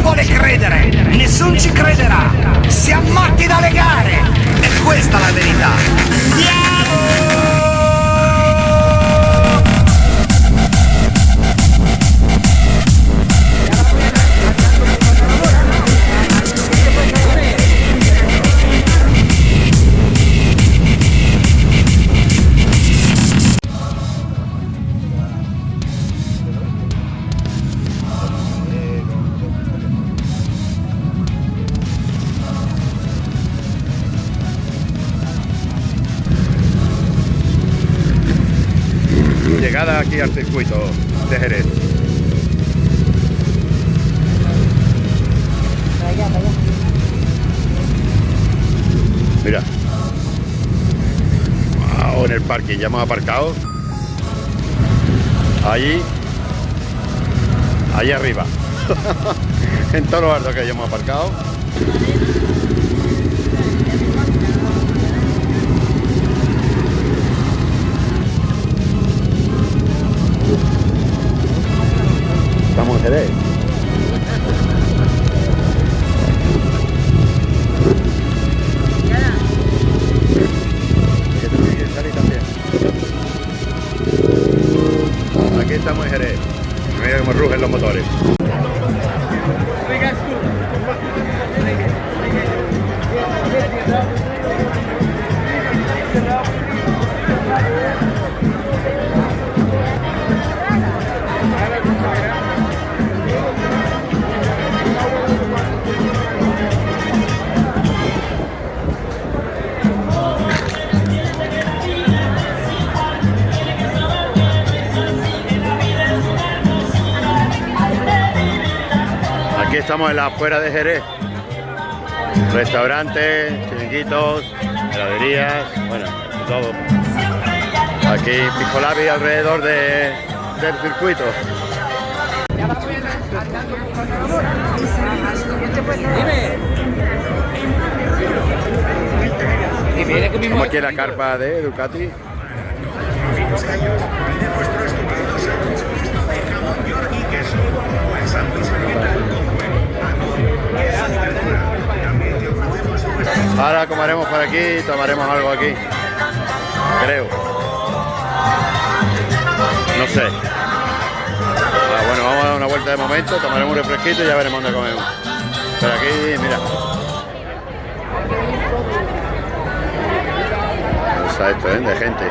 vuole credere, nessuno ci crederà. Siamo matti dalle gare, e questa è la verità. Andiamo! Llegada aquí al circuito de Jerez. Mira. Wow, en el parque ya hemos aparcado. Allí arriba. En todos los altos que ya hemos aparcado. Estamos en Jerez. Aquí estamos en Jerez. Mira cómo rugen los motores. Aquí estamos en la afuera de Jerez. Restaurantes, chiringuitos, heladerías, bueno, todo. Aquí Piscolabi alrededor del circuito. Estamos aquí en la carpa de Ducati. Ahora comeremos por aquí, tomaremos algo aquí. Creo. No sé. Bueno, vamos a dar una vuelta de momento, tomaremos un refresquito y ya veremos dónde comemos. Pero aquí, mira. Está esto, de gente.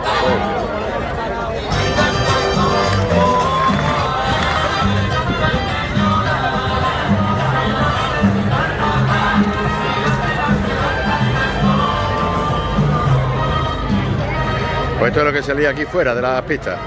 Pues esto es lo que salía aquí fuera de las pistas.